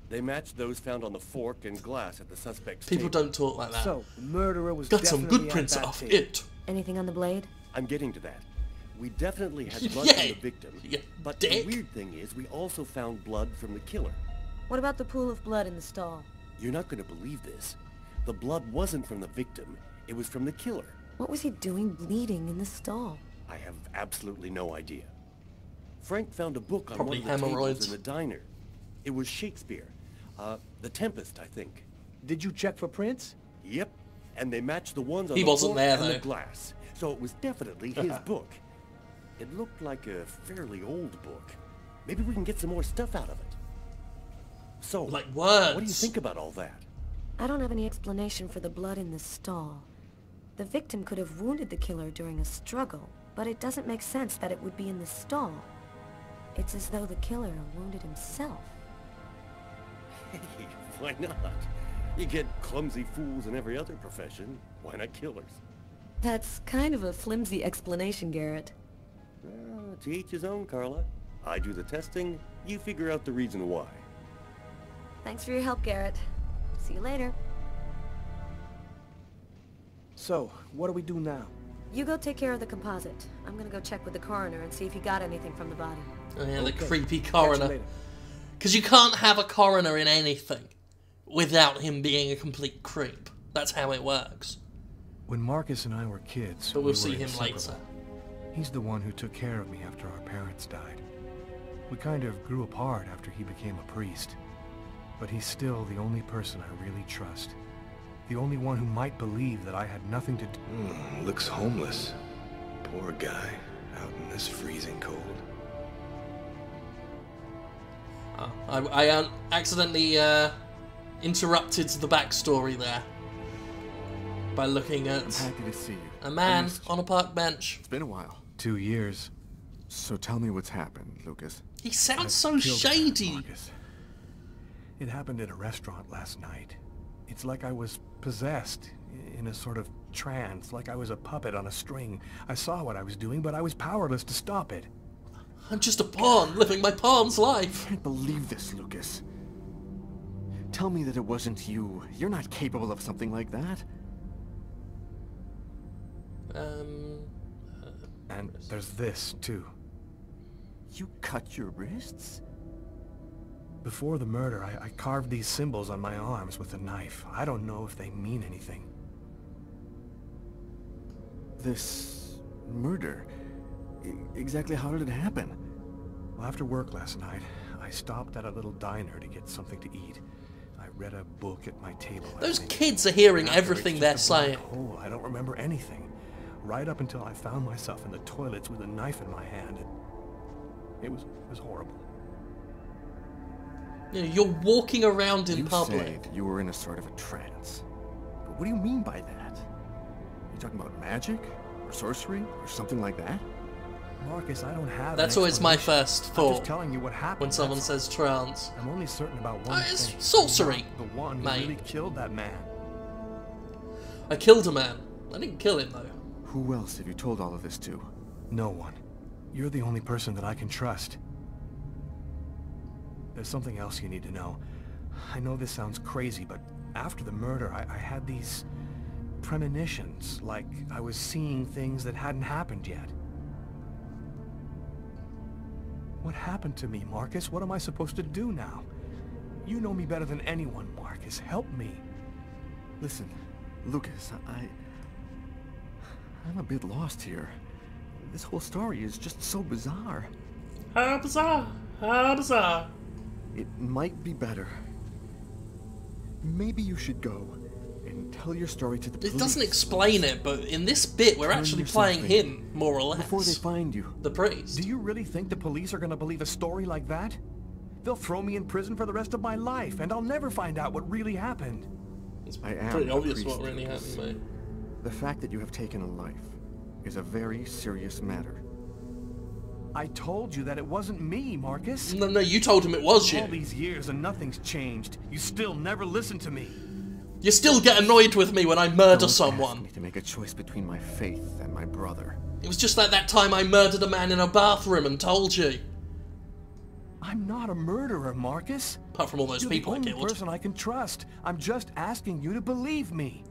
[SPEAKER 9] They matched those found on the fork and glass at the suspect's
[SPEAKER 1] People
[SPEAKER 9] table.
[SPEAKER 1] don't talk like that.
[SPEAKER 2] So, the murderer was
[SPEAKER 1] Got some
[SPEAKER 2] definitely
[SPEAKER 1] good prints
[SPEAKER 2] at that
[SPEAKER 1] off
[SPEAKER 2] table.
[SPEAKER 1] it.
[SPEAKER 6] Anything on the blade?
[SPEAKER 9] I'm getting to that. We definitely had blood
[SPEAKER 1] Yeah,
[SPEAKER 9] from the victim,
[SPEAKER 1] yeah,
[SPEAKER 9] but
[SPEAKER 1] dick.
[SPEAKER 9] the weird thing is we also found blood from the killer.
[SPEAKER 6] What about the pool of blood in the stall?
[SPEAKER 9] You're not going to believe this. The blood wasn't from the victim, it was from the killer.
[SPEAKER 6] What was he doing bleeding in the stall?
[SPEAKER 9] I have absolutely no idea. Frank found a book on
[SPEAKER 1] Probably
[SPEAKER 9] one of the tables
[SPEAKER 1] hemorrhoids.
[SPEAKER 9] in the diner. It was Shakespeare. The Tempest, I think.
[SPEAKER 2] Did you check for prints?
[SPEAKER 9] Yep, and they matched the ones on
[SPEAKER 1] He
[SPEAKER 9] the
[SPEAKER 1] wasn't
[SPEAKER 9] fork
[SPEAKER 1] there,
[SPEAKER 9] and the
[SPEAKER 1] though.
[SPEAKER 9] glass. So it was definitely his book. It looked like a fairly old book. Maybe we can get some more stuff out of it. So,
[SPEAKER 1] Like words.
[SPEAKER 9] what do you think about all that?
[SPEAKER 6] I don't have any explanation for the blood in the stall. The victim could have wounded the killer during a struggle, but it doesn't make sense that it would be in the stall. It's as though the killer wounded himself.
[SPEAKER 9] Hey, why not? You get clumsy fools in every other profession. Why not killers?
[SPEAKER 6] That's kind of a flimsy explanation, Garrett.
[SPEAKER 9] To each his own, Carla. I do the testing, you figure out the reason why.
[SPEAKER 6] Thanks for your help, Garrett. See you later.
[SPEAKER 2] So, what do we do now?
[SPEAKER 6] You go take care of the composite. I'm gonna go check with the coroner and see if he got anything from the body.
[SPEAKER 1] Oh, yeah,
[SPEAKER 2] Okay.
[SPEAKER 1] the creepy
[SPEAKER 2] Catch you
[SPEAKER 1] coroner.
[SPEAKER 2] later.
[SPEAKER 1] Because you can't have a coroner in anything without him being a complete creep. That's how it works.
[SPEAKER 10] When Marcus and I were kids,
[SPEAKER 1] But we'll
[SPEAKER 10] we
[SPEAKER 1] see
[SPEAKER 10] were
[SPEAKER 1] him later.
[SPEAKER 10] inseparable. He's the one who took care of me after our parents died. We kind of grew apart after he became a priest. But he's still the only person I really trust. The only one who might believe that I had nothing to do.
[SPEAKER 11] Looks homeless. Poor guy, out in this freezing cold.
[SPEAKER 1] I accidentally interrupted the backstory there by looking at
[SPEAKER 12] I'm happy to see you.
[SPEAKER 1] a man on a park bench.
[SPEAKER 12] It's been a while.
[SPEAKER 11] 2 years.
[SPEAKER 12] So tell me what's happened, Lucas.
[SPEAKER 1] He sounds
[SPEAKER 10] I've
[SPEAKER 1] so
[SPEAKER 10] killed a man,
[SPEAKER 1] shady.
[SPEAKER 10] Marcus. It happened at a restaurant last night. It's like I was possessed, in a sort of trance, like I was a puppet on a string. I saw what I was doing, but I was powerless to stop it.
[SPEAKER 1] I'm just a pawn, living my pawn's life.
[SPEAKER 12] I can't believe this, Lucas. Tell me that it wasn't you. You're not capable of something like that.
[SPEAKER 10] And there's this, too.
[SPEAKER 12] You cut your wrists?
[SPEAKER 10] Before the murder, I carved these symbols on my arms with a knife. I don't know if they mean anything.
[SPEAKER 12] This murder? Exactly how did it happen?
[SPEAKER 10] Well, after work last night, I stopped at a little diner to get something to eat. I read a book at my table.
[SPEAKER 1] Those kids are hearing everything they're saying.
[SPEAKER 10] Oh, I don't remember anything. Right up until I found myself in the toilets with a knife in my hand. It was horrible.
[SPEAKER 1] You know, you're walking around in public.
[SPEAKER 12] You say that you were in a sort of a trance. But what do you mean by that? You talking about magic? Or sorcery? Or something like that?
[SPEAKER 10] Marcus, I don't have
[SPEAKER 1] That's always my first thought.
[SPEAKER 10] I'm just telling you what happened.
[SPEAKER 1] When someone says trance.
[SPEAKER 10] I'm only certain about one thing.
[SPEAKER 1] It's sorcery.
[SPEAKER 10] The one who really killed that man.
[SPEAKER 1] I killed a man. I didn't kill him, though.
[SPEAKER 12] Who else have you told all of this to?
[SPEAKER 10] No one. You're the only person that I can trust. There's something else you need to know. I know this sounds crazy, but after the murder, I had these premonitions, like I was seeing things that hadn't happened yet. What happened to me, Marcus? What am I supposed to do now? You know me better than anyone, Marcus. Help me.
[SPEAKER 12] Listen, Lucas, I'm a bit lost here. This whole story is just so bizarre.
[SPEAKER 1] How bizarre? How bizarre?
[SPEAKER 12] It might be better. Maybe you should go and tell your story to the police.
[SPEAKER 1] It doesn't explain it, but in this bit, we're actually playing him, more or less.
[SPEAKER 12] Before they find you.
[SPEAKER 1] The priest.
[SPEAKER 10] Do you really think the police are going to believe a story like that? They'll throw me in prison for the rest of my life, and I'll never find out what really happened.
[SPEAKER 1] It's pretty obvious what really happened, mate.
[SPEAKER 12] The fact that you have taken a life is a very serious matter.
[SPEAKER 10] I told you that it wasn't me, Marcus.
[SPEAKER 1] No, you told him it was you.
[SPEAKER 10] All these years and nothing's changed. You still never listen to me.
[SPEAKER 1] You still get annoyed with me when I murder
[SPEAKER 12] Don't
[SPEAKER 1] someone.
[SPEAKER 12] Ask me to make a choice between my faith and my brother.
[SPEAKER 1] It was just like that time I murdered a man in a bathroom and told you.
[SPEAKER 10] I'm not a murderer, Marcus.
[SPEAKER 1] Apart from all those people I killed.
[SPEAKER 10] You're the only person I can trust. I'm just asking you to believe me.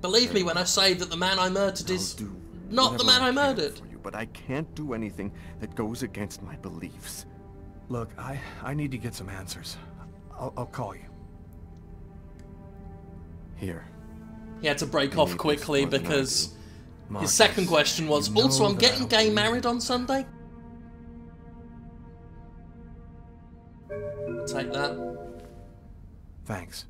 [SPEAKER 1] Believe me when I say that the man I murdered is not the man I murdered.
[SPEAKER 12] But I can't do anything that goes against my beliefs.
[SPEAKER 10] Look, I need to get some answers. I'll call you.
[SPEAKER 12] Here.
[SPEAKER 1] He had to break off quickly because his second question was, also, I'm getting gay married on Sunday? I'll take that.
[SPEAKER 10] Thanks.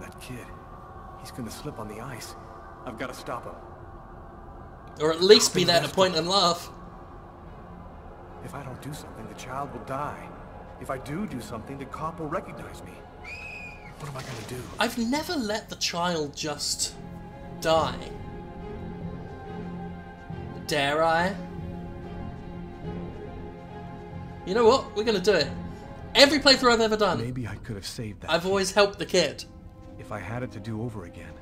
[SPEAKER 10] That kid, he's gonna slip on the ice. I've gotta stop him.
[SPEAKER 1] Or at least be there to point and laugh.
[SPEAKER 10] If I don't do something, the child will die. If I do something, the cop will recognize me. What am I gonna do?
[SPEAKER 1] I've never let the child just die. Dare I? You know what? We're gonna do it. Every playthrough I've ever done.
[SPEAKER 10] Maybe I could have saved that.
[SPEAKER 1] I've always helped the kid.
[SPEAKER 10] If I had it to do over again,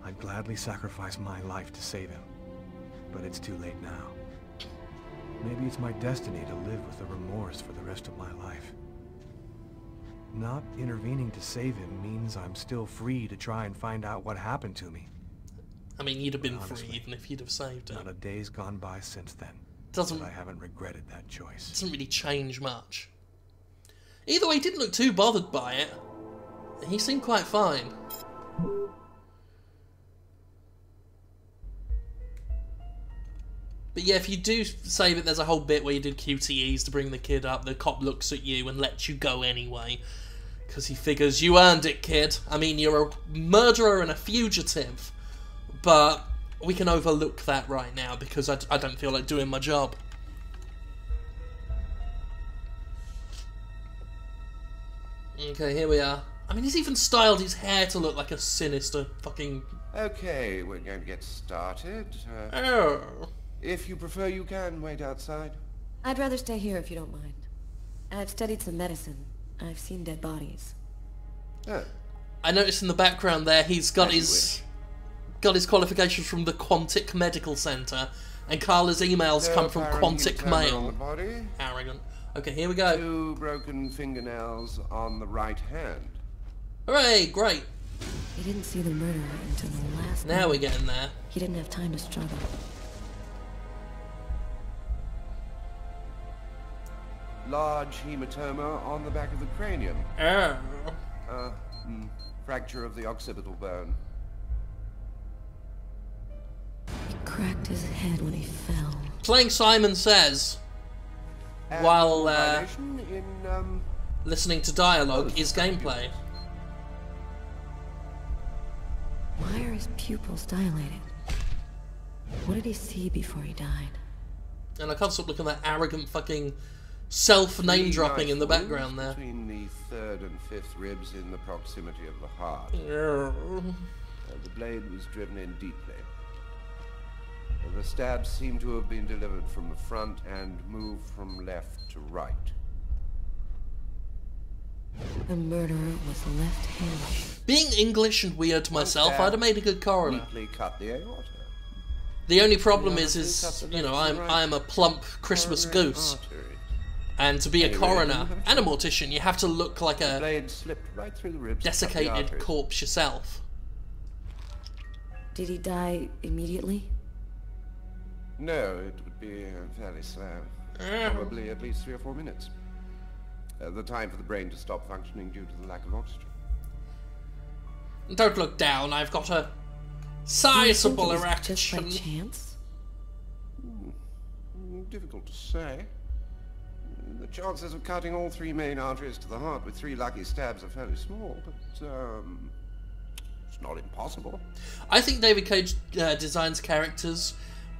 [SPEAKER 10] I'd gladly sacrifice my life to save him. But it's too late now. Maybe it's my destiny to live with the remorse for the rest of my life. Not intervening to save him means I'm still free to try and find out what happened to me.
[SPEAKER 1] I mean, you'd have been free even if you'd have saved him.
[SPEAKER 10] Not a day's gone by since then.
[SPEAKER 1] Doesn't.
[SPEAKER 10] I haven't regretted that choice.
[SPEAKER 1] Doesn't really change much. Either way, he didn't look too bothered by it. He seemed quite fine. But yeah, if you do say that there's a whole bit where you did QTEs to bring the kid up, the cop looks at you and lets you go anyway. Because he figures you earned it, kid. I mean, you're a murderer and a fugitive. But we can overlook that right now because I don't feel like doing my job. Okay, here we are. I mean, he's even styled his hair to look like a sinister fucking...
[SPEAKER 7] Okay, we're going to get started.
[SPEAKER 1] Oh.
[SPEAKER 7] If you prefer, you can wait outside.
[SPEAKER 6] I'd rather stay here if you don't mind. I've studied some medicine. I've seen dead bodies.
[SPEAKER 7] Oh.
[SPEAKER 1] I noticed in the background there he's got his qualifications from the Quantic Medical Center, and Carla's emails come from Quantic Mail. Arrogant. Okay, here we go.
[SPEAKER 7] 2 broken fingernails on the right hand.
[SPEAKER 1] Hooray, great.
[SPEAKER 6] He didn't see the murderer until the last
[SPEAKER 1] Now
[SPEAKER 6] minute.
[SPEAKER 1] we're getting there.
[SPEAKER 6] He didn't have time to struggle.
[SPEAKER 7] Large hematoma on the back of the cranium.
[SPEAKER 1] Oh.
[SPEAKER 7] Fracture of the occipital bone.
[SPEAKER 6] He cracked his head when he fell.
[SPEAKER 1] Playing Simon Says
[SPEAKER 7] And
[SPEAKER 1] while
[SPEAKER 7] violation in,
[SPEAKER 1] listening to dialogue is gameplay.
[SPEAKER 6] Why are his pupils dilated? What did he see before he died?
[SPEAKER 1] And I can't stop looking at that arrogant fucking self-name dropping in the
[SPEAKER 7] knife
[SPEAKER 1] background
[SPEAKER 7] wounds
[SPEAKER 1] there.
[SPEAKER 7] between the third and fifth ribs in the proximity of the heart. The blade was driven in deeply. The stabs seem to have been delivered from the front and moved from left to right.
[SPEAKER 6] The murderer was left-handed.
[SPEAKER 1] Being English and weird to myself, I'd have made a good coroner.
[SPEAKER 7] Neatly cut the aorta.
[SPEAKER 1] The only problem is you know, I'm a plump Christmas goose. And to be a coroner and a mortician, you have to look like a
[SPEAKER 7] Blade slipped right through the ribs, cut the
[SPEAKER 1] desiccated
[SPEAKER 7] arteries.
[SPEAKER 1] corpse yourself.
[SPEAKER 6] Did he die immediately?
[SPEAKER 7] No, it would be fairly slow. Probably at least 3 or 4 minutes. The time for the brain to stop functioning due to the lack of oxygen.
[SPEAKER 1] Don't look down, I've got a sizable
[SPEAKER 6] Just by
[SPEAKER 1] erection.
[SPEAKER 6] chance?
[SPEAKER 7] Difficult to say. The chances of cutting all 3 main arteries to the heart with 3 lucky stabs are fairly small, but it's not impossible.
[SPEAKER 1] I think David Cage designs characters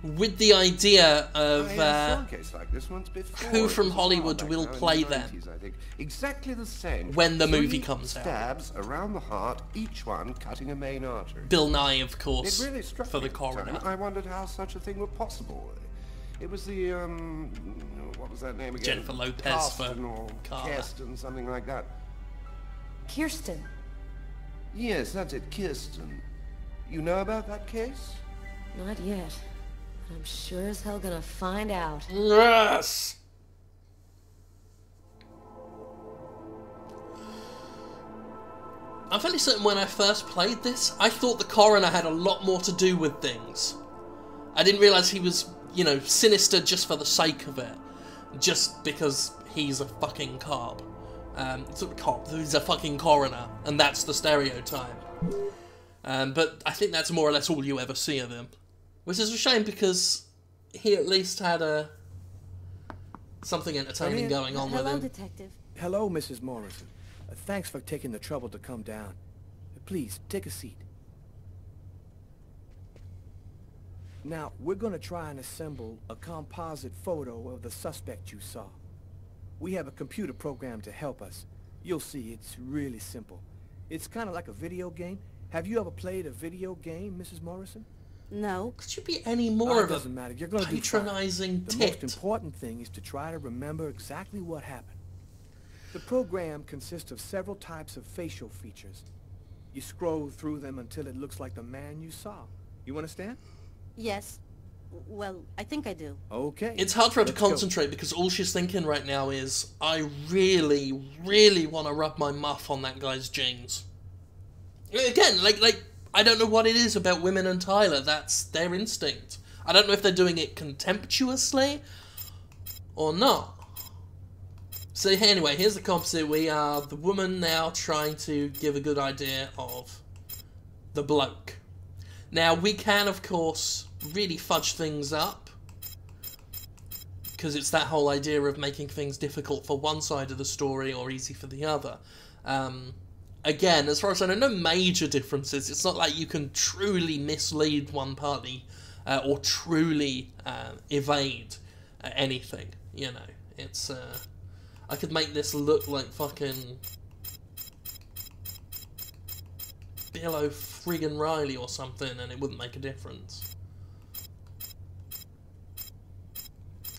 [SPEAKER 1] with the idea of
[SPEAKER 7] saw a case like this once before.
[SPEAKER 1] who
[SPEAKER 7] It
[SPEAKER 1] from
[SPEAKER 7] was
[SPEAKER 1] Hollywood
[SPEAKER 7] back
[SPEAKER 1] will
[SPEAKER 7] now in
[SPEAKER 1] play
[SPEAKER 7] the
[SPEAKER 1] them
[SPEAKER 7] 90s, I think. Exactly the same.
[SPEAKER 1] when the
[SPEAKER 7] 3
[SPEAKER 1] movie comes out.
[SPEAKER 7] stabs around the heart, each one cutting a main artery.
[SPEAKER 1] Bill Nye, of course,
[SPEAKER 7] It really struck
[SPEAKER 1] for
[SPEAKER 7] me
[SPEAKER 1] the
[SPEAKER 7] at the
[SPEAKER 1] coroner.
[SPEAKER 7] time. I wondered how such a thing were possible. It was the what was that name again?
[SPEAKER 1] Jennifer Lopez for
[SPEAKER 7] Carsten or
[SPEAKER 1] Carla.
[SPEAKER 7] Kirsten, something like that.
[SPEAKER 6] Kirsten.
[SPEAKER 7] Yes, that's it, Kirsten. You know about that case?
[SPEAKER 6] Not yet. I'm sure as hell gonna find out.
[SPEAKER 1] Yes! I'm fairly certain when I first played this, I thought the coroner had a lot more to do with things. I didn't realise he was, you know, sinister just for the sake of it. Just because he's a fucking cop. He's not a cop, he's a fucking coroner, and that's the stereotype. But I think that's more or less all you ever see of him. Which is a shame because he at least had something entertaining going on with him.
[SPEAKER 6] Detective.
[SPEAKER 2] Hello, Mrs. Morrison. Thanks for taking the trouble to come down. Please, take a seat. Now, we're going to try and assemble a composite photo of the suspect you saw. We have a computer program to help us. You'll see, it's really simple. It's kind of like a video game. Have you ever played a video game, Mrs. Morrison?
[SPEAKER 6] No.
[SPEAKER 1] Could you be any more of
[SPEAKER 2] doesn't matter. You're going to be
[SPEAKER 1] patronizing
[SPEAKER 2] fine.
[SPEAKER 1] tit?
[SPEAKER 2] The most important thing is to try to remember exactly what happened. The program consists of several types of facial features. You scroll through them until it looks like the man you saw. You understand?
[SPEAKER 13] Yes. Well, I think I do.
[SPEAKER 2] Okay.
[SPEAKER 1] It's hard for her to
[SPEAKER 2] Let's go.
[SPEAKER 1] concentrate because all she's thinking right now is, I really, really want to rub my muff on that guy's jeans. Again, like, I don't know what it is about women and Tyler. That's their instinct. I don't know if they're doing it contemptuously or not. So anyway, here's the composite. We are the woman now trying to give a good idea of the bloke. Now, we can, of course, really fudge things up, because it's that whole idea of making things difficult for one side of the story or easy for the other. Again, as far as I know, no major differences. It's not like you can truly mislead one party or truly evade anything, you know. It's, I could make this look like fucking Bill O'Friggin Riley or something and it wouldn't make a difference.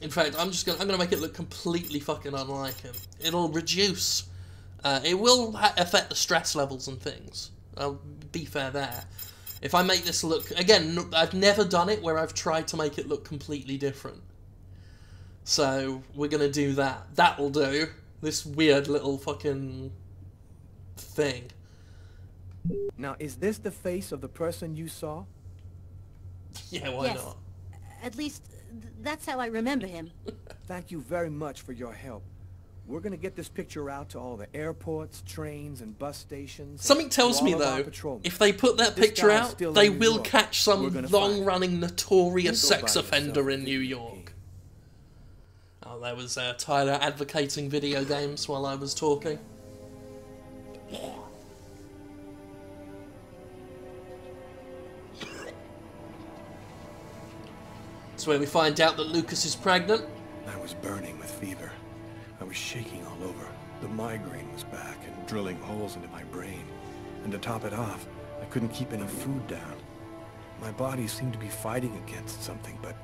[SPEAKER 1] In fact, I'm gonna make it look completely fucking unlike him. It'll reduce. It will affect the stress levels and things. I'll be fair there. If I make this look... Again, I've never done it where I've tried to make it look completely different. So, we're gonna do that. That'll do. This weird little fucking thing.
[SPEAKER 2] Now, is this the face of the person you saw?
[SPEAKER 1] Yeah, why
[SPEAKER 13] Yes.
[SPEAKER 1] not?
[SPEAKER 13] At least, that's how I remember him.
[SPEAKER 2] Thank you very much for your help. We're gonna get this picture out to all the airports, trains, and bus stations.
[SPEAKER 1] Something tells me, though, if they put that picture out, they will catch some long-running notorious sex offender in New York. Oh, there was Tyler advocating video games while I was talking. It's where we find out that Lucas is pregnant.
[SPEAKER 10] I was burning with fever. I was shaking all over. The migraine was back and drilling holes into my brain. And to top it off, I couldn't keep any food down. My body seemed to be fighting against something, but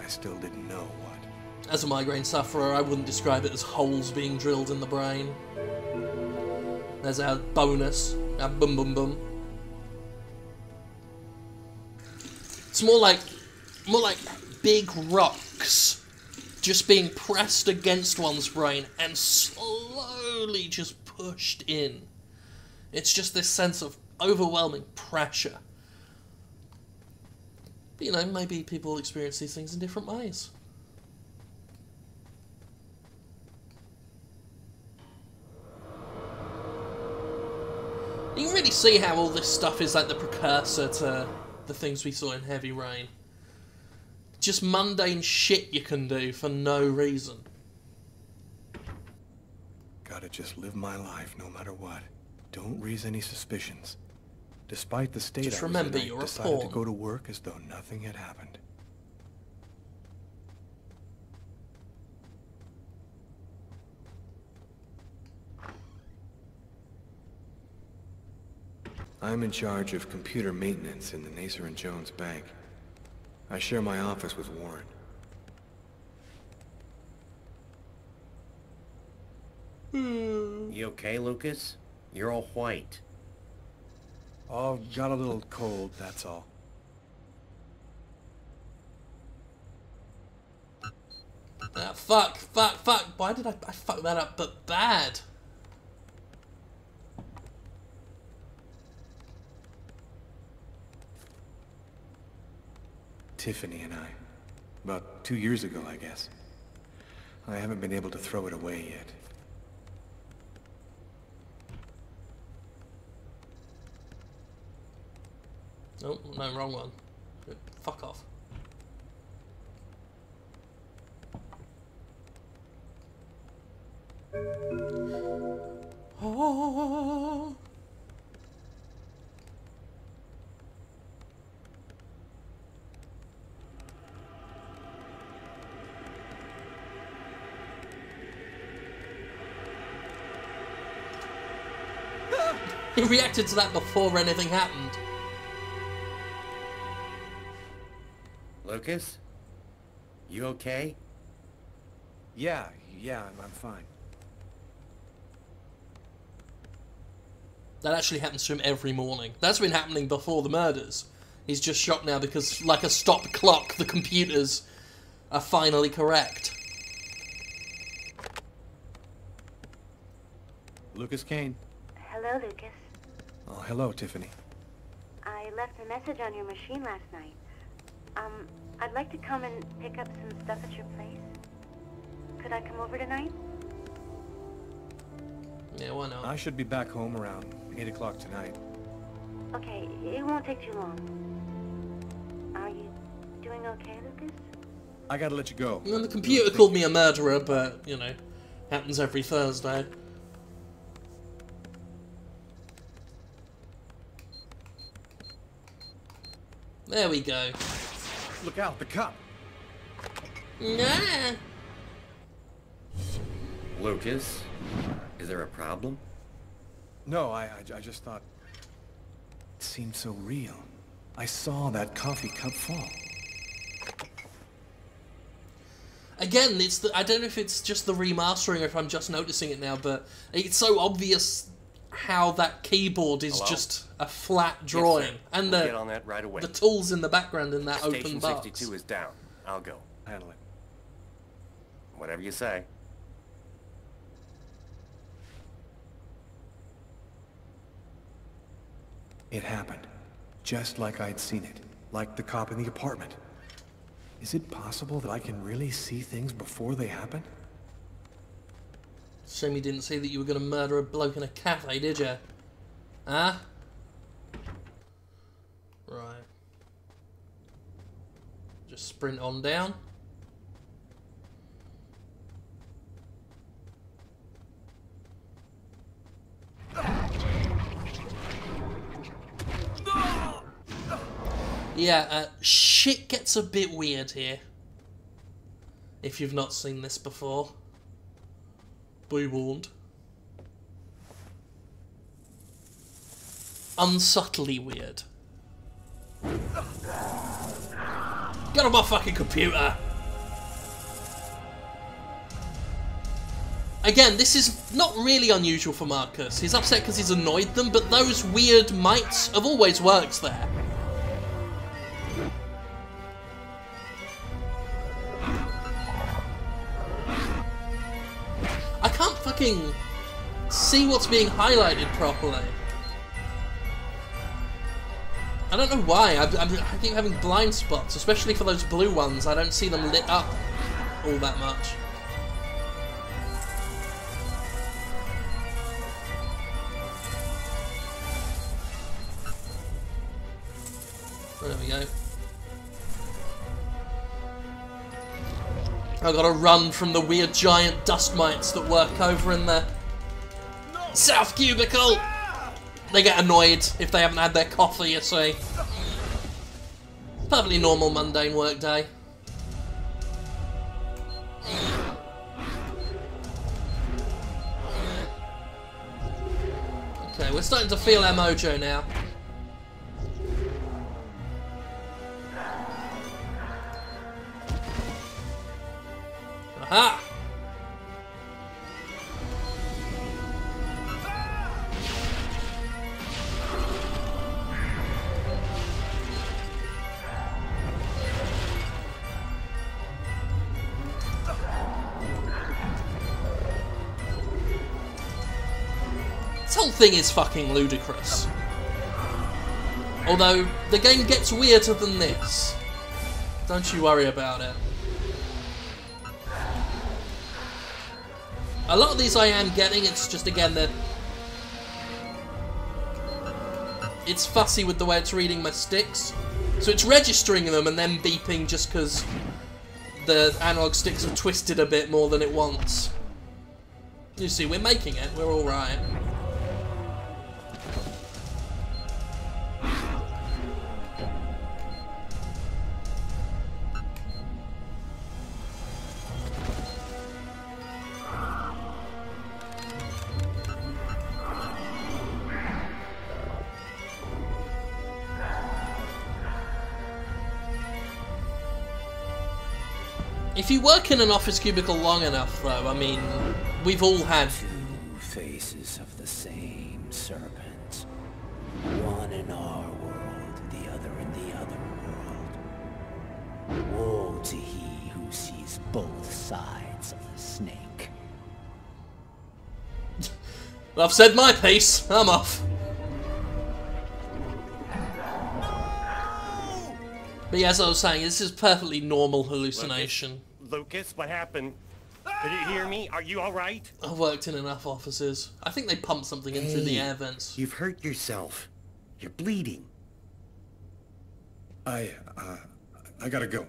[SPEAKER 10] I still didn't know what.
[SPEAKER 1] As a migraine sufferer, I wouldn't describe it as holes being drilled in the brain. There's our bonus, our boom boom boom. It's more like big rocks just being pressed against one's brain and slowly just pushed in. It's just this sense of overwhelming pressure. But, you know, maybe people experience these things in different ways. You can really see how all this stuff is like the precursor to the things we saw in Heavy Rain. Just mundane shit you can do for no reason.
[SPEAKER 10] Gotta just live my life no matter what. Don't raise any suspicions. Despite the state
[SPEAKER 1] Just
[SPEAKER 10] I was
[SPEAKER 1] remember,
[SPEAKER 10] in, I
[SPEAKER 1] you're a
[SPEAKER 10] decided to
[SPEAKER 1] pawn.
[SPEAKER 10] go to work as though nothing had happened. I'm in charge of computer maintenance in the Nacer and Jones Bank. I share my office with Warren.
[SPEAKER 9] You okay, Lucas? You're all white.
[SPEAKER 10] Oh, got a little cold, that's all.
[SPEAKER 1] Fuck. Why did I fuck that up, but bad?
[SPEAKER 10] Tiffany and I. About 2 years ago, I guess. I haven't been able to throw it away yet.
[SPEAKER 1] Oh, no, wrong one. Fuck off. Oh. He reacted to that before anything happened.
[SPEAKER 9] Lucas? You okay?
[SPEAKER 2] Yeah, I'm fine.
[SPEAKER 1] That actually happens to him every morning. That's been happening before the murders. He's just shocked now because, like a stopped clock, the computers are finally correct.
[SPEAKER 2] Lucas Kane.
[SPEAKER 14] Hello, Lucas.
[SPEAKER 10] Oh, hello, Tiffany.
[SPEAKER 14] I left a message on your machine last night. I'd like to come and pick up some stuff at your place. Could I come over tonight?
[SPEAKER 1] Yeah, why not?
[SPEAKER 10] I should be back home around 8 o'clock tonight.
[SPEAKER 14] Okay, it won't take too long. Are you doing okay, Lucas?
[SPEAKER 10] I gotta let you go.
[SPEAKER 1] And the computer called me a murderer, but, you know, happens every Thursday. There we go.
[SPEAKER 12] Look out, the cop.
[SPEAKER 1] Nah.
[SPEAKER 9] Lucas? Is there a problem?
[SPEAKER 10] No, I just thought... It seemed so real. I saw that coffee cup fall.
[SPEAKER 1] Again, I don't know if it's just the remastering or if I'm just noticing it now, but it's so obvious how that keyboard is just a flat drawing.
[SPEAKER 9] Yes,
[SPEAKER 1] and
[SPEAKER 9] we'll get on that right away.
[SPEAKER 1] the tools in the background in that open
[SPEAKER 9] Station
[SPEAKER 1] box.
[SPEAKER 9] 62 is down. I'll go.
[SPEAKER 10] Handle it.
[SPEAKER 9] Whatever you say.
[SPEAKER 10] It happened. Just like I'd seen it. Like the cop in the apartment. Is it possible that I can really see things before they happen?
[SPEAKER 1] Shame you didn't say that you were going to murder a bloke in a cafe, did you? Huh? Right. Just sprint on down. Yeah, shit gets a bit weird here. If you've not seen this before. Be warned. Unsubtly weird. Get on my fucking computer! Again, this is not really unusual for Marcus. He's upset because he's annoyed them, but those weird mites have always worked there. I can't fucking see what's being highlighted properly. I don't know why. I keep having blind spots, especially for those blue ones. I don't see them lit up all that much. There we go. I've got to run from the weird giant dust mites that work over in the South Cubicle. They get annoyed if they haven't had their coffee, you see. Perfectly normal, mundane work day. Okay, we're starting to feel our mojo now. Aha! This whole thing is fucking ludicrous. Although, the game gets weirder than this. Don't you worry about it. A lot of these I am getting, it's just again that it's fussy with the way it's reading my sticks. So it's registering them and then beeping just because the analog sticks are twisted a bit more than it wants. You see, we're making it, we're alright. If you work in an office cubicle long enough, though, I mean, we've all had
[SPEAKER 15] two faces of the same serpent. One in our world, the other in the other world. Woe to he who sees both sides of the snake.
[SPEAKER 1] Well, I've said my piece. I'm off. But yeah, as I was saying, this is perfectly normal hallucination.
[SPEAKER 9] Lucas, what happened? Did you hear me? Are you alright?
[SPEAKER 1] I've worked in enough offices. I think they pumped something in through the air vents.
[SPEAKER 4] You've hurt yourself. You're bleeding.
[SPEAKER 10] I gotta go.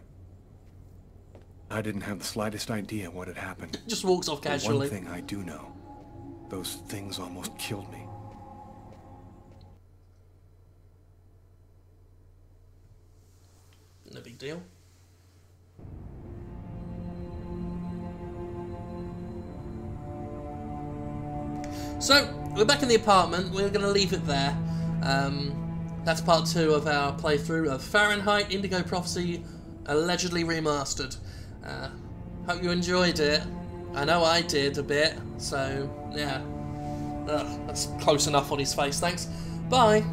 [SPEAKER 10] I didn't have the slightest idea what had happened.
[SPEAKER 1] Just walks off casually.
[SPEAKER 10] But one thing I do know. Those things almost killed me.
[SPEAKER 1] No big deal. So, we're back in the apartment. We're going to leave it there. That's part 2 of our playthrough of Fahrenheit Indigo Prophecy, allegedly remastered. Hope you enjoyed it. I know I did a bit, so yeah. That's close enough on his face, thanks. Bye.